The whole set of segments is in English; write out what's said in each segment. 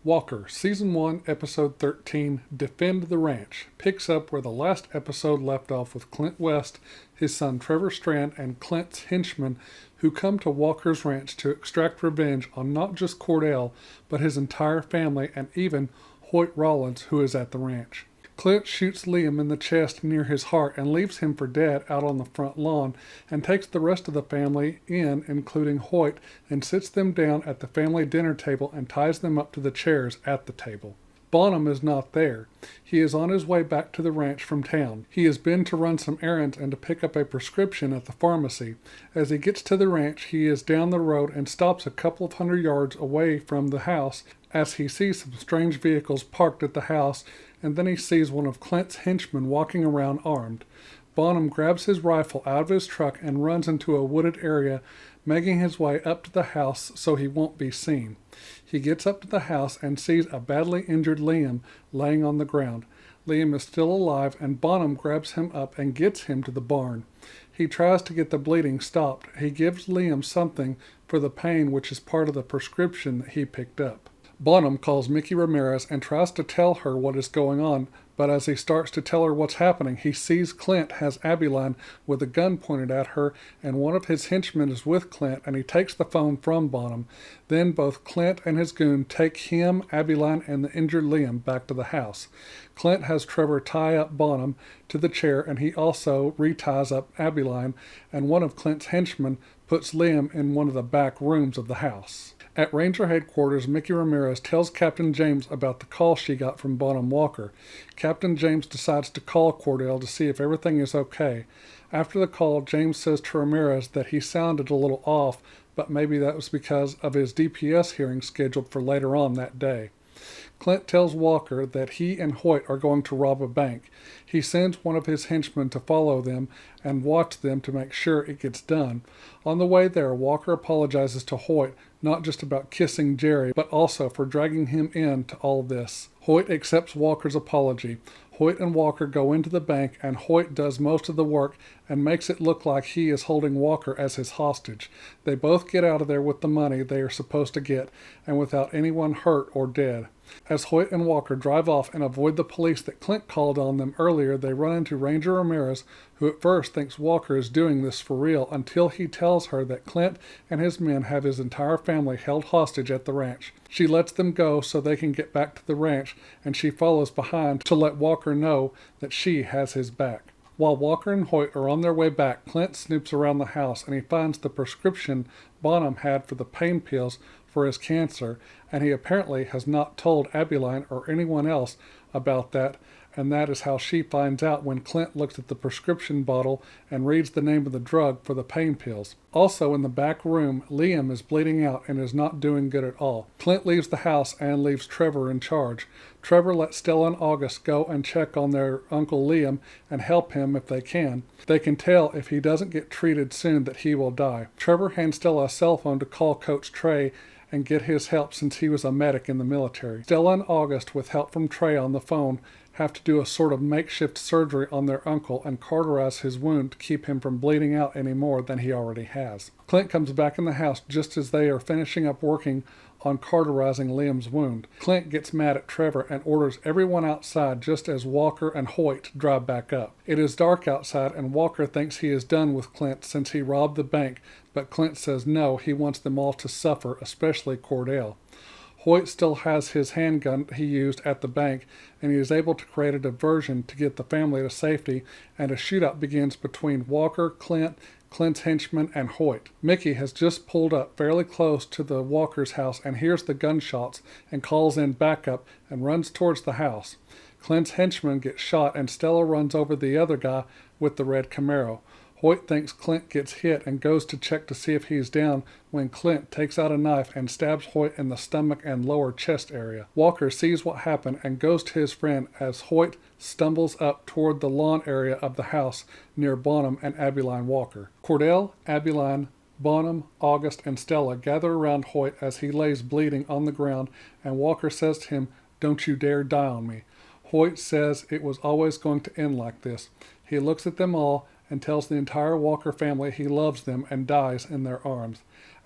Walker, Season 1, Episode 13, Defend the Ranch, picks up where the last episode left off with Clint West, his son Trevor Strand, and Clint's henchmen who come to Walker's ranch to extract revenge on not just Cordell, but his entire family and even Hoyt Rollins, who is at the ranch. Clint shoots Liam in the chest near his heart and leaves him for dead out on the front lawn and takes the rest of the family in, including Hoyt, and sits them down at the family dinner table and ties them up to the chairs at the table. Bonham is not there. He is on his way back to the ranch from town. He has been to run some errands and to pick up a prescription at the pharmacy. As he gets to the ranch, he is down the road and stops a couple of hundred yards away from the house as he sees some strange vehicles parked at the house, and then he sees one of Clint's henchmen walking around armed. Bonham grabs his rifle out of his truck and runs into a wooded area, making his way up to the house so he won't be seen. He gets up to the house and sees a badly injured Liam laying on the ground. Liam is still alive, and Bonham grabs him up and gets him to the barn. He tries to get the bleeding stopped. He gives Liam something for the pain, which is part of the prescription that he picked up. Bonham calls Mickey Ramirez and tries to tell her what is going on, but as he starts to tell her what's happening, he sees Clint has Abilene with a gun pointed at her, and one of his henchmen is with Clint, and he takes the phone from Bonham. Then both Clint and his goon take him, Abilene, and the injured Liam back to the house. Clint has Trevor tie up Bonham to the chair, and he also reties up Abilene, and one of Clint's henchmen puts Liam in one of the back rooms of the house. At Ranger headquarters, Mickey Ramirez tells Captain James about the call she got from Bonham Walker. Captain James decides to call Cordell to see if everything is okay. After the call, James says to Ramirez that he sounded a little off, but maybe that was because of his DPS hearing scheduled for later on that day. Clint tells Walker that he and Hoyt are going to rob a bank. He sends one of his henchmen to follow them and watch them to make sure it gets done. On the way there, Walker apologizes to Hoyt, not just about kissing Jerry, but also for dragging him into all this. Hoyt accepts Walker's apology. Hoyt and Walker go into the bank, and Hoyt does most of the work and makes it look like he is holding Walker as his hostage. They both get out of there with the money they are supposed to get, and without anyone hurt or dead. As Hoyt and Walker drive off and avoid the police that Clint called on them earlier, they run into Ranger Ramirez, who at first thinks Walker is doing this for real until he tells her that Clint and his men have his entire family held hostage at the ranch. She lets them go so they can get back to the ranch, and she follows behind to let Walker know that she has his back. While Walker and Hoyt are on their way back, Clint snoops around the house and he finds the prescription Bonham had for the pain pills for his cancer, and he apparently has not told Abilene or anyone else about that, and that is how she finds out when Clint looks at the prescription bottle and reads the name of the drug for the pain pills. Also in the back room, Liam is bleeding out and is not doing good at all. Clint leaves the house and leaves Trevor in charge. Trevor lets Stella and August go and check on their Uncle Liam and help him if they can. They can tell if he doesn't get treated soon that he will die. Trevor hands Stella a cell phone to call Coach Trey and get his help since he was a medic in the military. Stella and August, with help from Trey on the phone, have to do a sort of makeshift surgery on their uncle and cauterize his wound to keep him from bleeding out any more than he already has. Clint comes back in the house just as they are finishing up working on cauterizing Liam's wound. Clint gets mad at Trevor and orders everyone outside just as Walker and Hoyt drive back up. It is dark outside, and Walker thinks he is done with Clint since he robbed the bank, but Clint says no, he wants them all to suffer, especially Cordell. Hoyt still has his handgun he used at the bank, and he is able to create a diversion to get the family to safety, and a shootout begins between Walker, Clint's henchman, and Hoyt. Mickey has just pulled up fairly close to the Walker's house and hears the gunshots and calls in backup and runs towards the house. Clint's henchman gets shot and Stella runs over the other guy with the red Camaro. Hoyt thinks Clint gets hit and goes to check to see if he's down when Clint takes out a knife and stabs Hoyt in the stomach and lower chest area. Walker sees what happened and goes to his friend as Hoyt stumbles up toward the lawn area of the house near Bonham and Abilene Walker. Cordell, Abilene, Bonham, August, and Stella gather around Hoyt as he lays bleeding on the ground, and Walker says to him, "Don't you dare die on me." Hoyt says it was always going to end like this. He looks at them all and tells the entire Walker family he loves them and dies in their arms.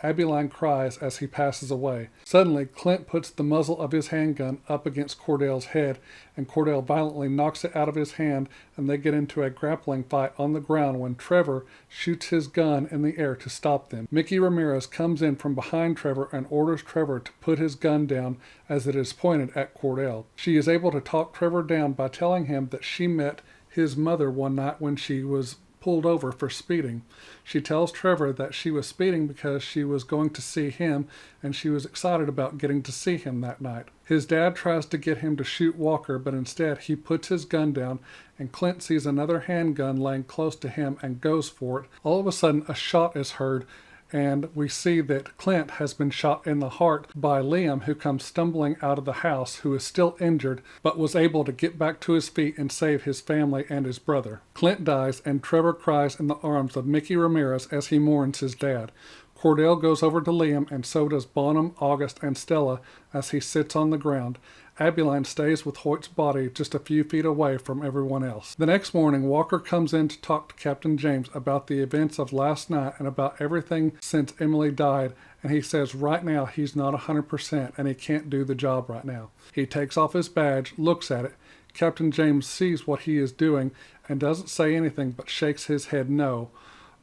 Abilene cries as he passes away. Suddenly, Clint puts the muzzle of his handgun up against Cordell's head, and Cordell violently knocks it out of his hand, and they get into a grappling fight on the ground when Trevor shoots his gun in the air to stop them. Mickey Ramirez comes in from behind Trevor and orders Trevor to put his gun down as it is pointed at Cordell. She is able to talk Trevor down by telling him that she met his mother one night when she was pulled over for speeding. She tells Trevor that she was speeding because she was going to see him, and she was excited about getting to see him that night. His dad tries to get him to shoot Walker, but instead he puts his gun down, and Clint sees another handgun laying close to him and goes for it. All of a sudden, a shot is heard, and we see that Clint has been shot in the heart by Liam, who comes stumbling out of the house, who is still injured, but was able to get back to his feet and save his family and his brother. Clint dies, and Trevor cries in the arms of Mickey Ramirez as he mourns his dad. Cordell goes over to Liam, and so does Bonham, August, and Stella as he sits on the ground. Abilene stays with Hoyt's body just a few feet away from everyone else. The next morning, Walker comes in to talk to Captain James about the events of last night and about everything since Emily died, and he says right now he's not 100% and he can't do the job right now. He takes off his badge, looks at it. Captain James sees what he is doing and doesn't say anything but shakes his head no,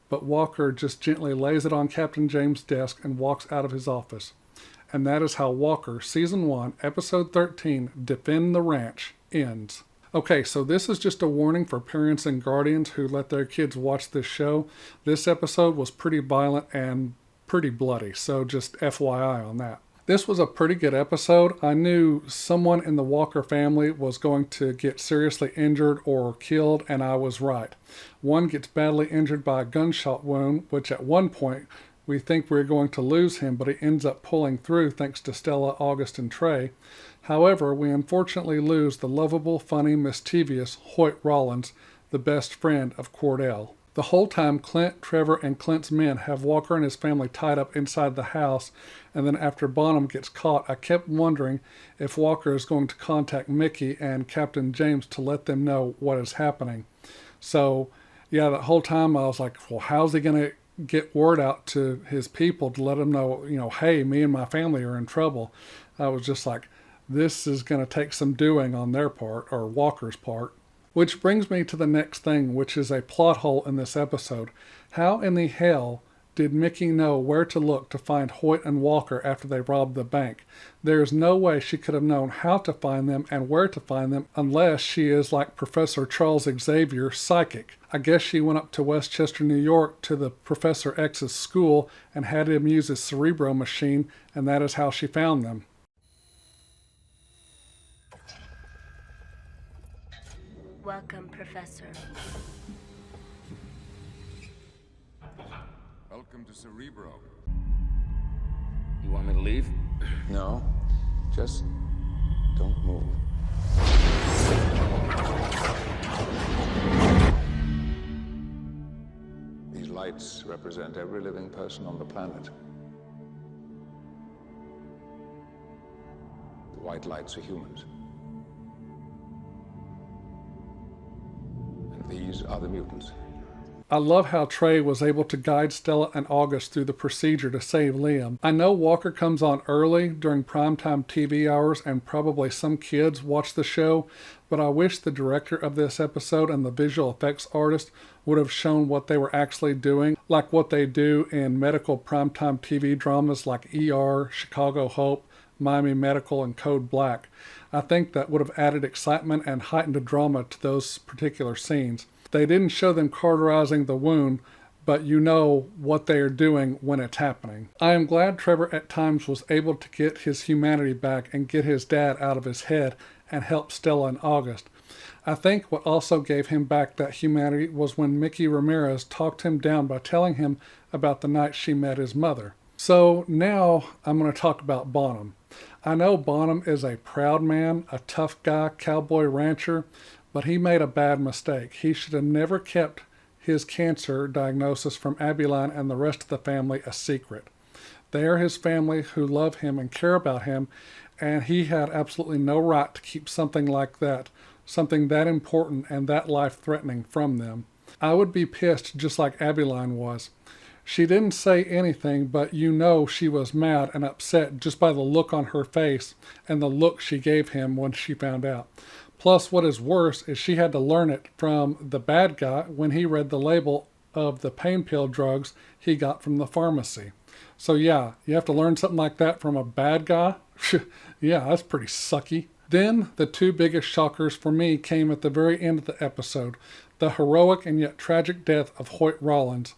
but Walker just gently lays it on Captain James' desk and walks out of his office. And that is how Walker, Season 1, Episode 13, Defend the Ranch, ends. Okay, so this is just a warning for parents and guardians who let their kids watch this show. This episode was pretty violent and pretty bloody, so just FYI on that. This was a pretty good episode. I knew someone in the Walker family was going to get seriously injured or killed, and I was right. One gets badly injured by a gunshot wound, which at one point we think we're going to lose him, but he ends up pulling through thanks to Stella, August, and Trey. However, we unfortunately lose the lovable, funny, mischievous Hoyt Rollins, the best friend of Cordell. The whole time, Clint, Trevor, and Clint's men have Walker and his family tied up inside the house, and then after Bonham gets caught, I kept wondering if Walker is going to contact Mickey and Captain James to let them know what is happening. So, yeah, the whole time I was like, well, how's he going to get word out to his people to let them know, hey, me and my family are in trouble? I was just like, this is going to take some doing on their part, or Walker's part. Which brings me to the next thing, which is a plot hole in this episode. How in the hell did Mickey know where to look to find Hoyt and Walker after they robbed the bank? There is no way she could have known how to find them and where to find them unless she is like Professor Charles Xavier, psychic. I guess she went up to Westchester, New York to the Professor X's school and had him use his Cerebro machine, and that is how she found them. Welcome, Professor. Welcome to Cerebro. You want me to leave? No, just don't move. These lights represent every living person on the planet. The white lights are humans. And these are the mutants. I love how Trey was able to guide Stella and August through the procedure to save Liam. I know Walker comes on early during primetime TV hours and probably some kids watch the show, but I wish the director of this episode and the visual effects artist would have shown what they were actually doing, like what they do in medical primetime TV dramas like ER, Chicago Hope, Miami Medical, and Code Black. I think that would have added excitement and heightened the drama to those particular scenes. They didn't show them cauterizing the wound, but you know what they are doing when it's happening. I am glad Trevor at times was able to get his humanity back and get his dad out of his head and help Stella and August. I think what also gave him back that humanity was when Mickey Ramirez talked him down by telling him about the night she met his mother. So now I'm going to talk about Bonham. I know Bonham is a proud man, a tough guy, cowboy rancher, but he made a bad mistake. He should have never kept his cancer diagnosis from Abilene and the rest of the family a secret. They are his family who love him and care about him, and he had absolutely no right to keep something like that, something that important and that life-threatening from them. I would be pissed just like Abilene was. She didn't say anything, but you know she was mad and upset just by the look on her face and the look she gave him when she found out. Plus, what is worse is she had to learn it from the bad guy when he read the label of the pain pill drugs he got from the pharmacy. So yeah, you have to learn something like that from a bad guy? Yeah, that's pretty sucky. Then, the two biggest shockers for me came at the very end of the episode. The heroic and yet tragic death of Hoyt Rawlins.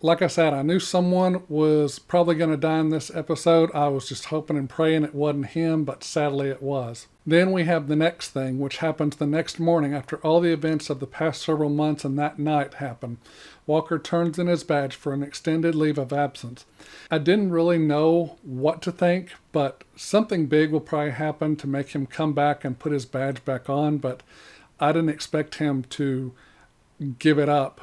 Like I said, I knew someone was probably going to die in this episode. I was just hoping and praying it wasn't him, but sadly it was. Then we have the next thing, which happens the next morning after all the events of the past several months and that night happen. Walker turns in his badge for an extended leave of absence. I didn't really know what to think, but something big will probably happen to make him come back and put his badge back on, but I didn't expect him to give it up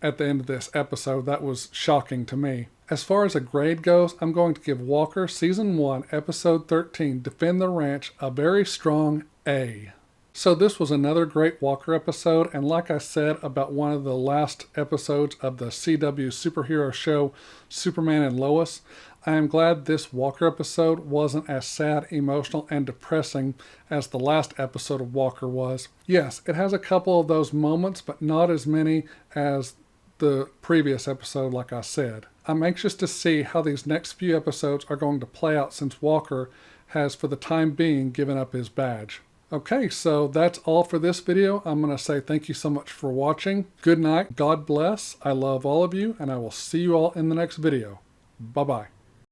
at the end of this episode. That was shocking to me. As far as a grade goes, I'm going to give Walker Season 1, Episode 13, Defend the Ranch, a very strong A. So this was another great Walker episode, and like I said about one of the last episodes of the CW superhero show, Superman and Lois, I am glad this Walker episode wasn't as sad, emotional, and depressing as the last episode of Walker was. Yes, it has a couple of those moments, but not as many as the previous episode, like I said. I'm anxious to see how these next few episodes are going to play out since Walker has, for the time being, given up his badge. Okay, so that's all for this video. I'm going to say thank you so much for watching. Good night. God bless. I love all of you, and I will see you all in the next video. Bye-bye.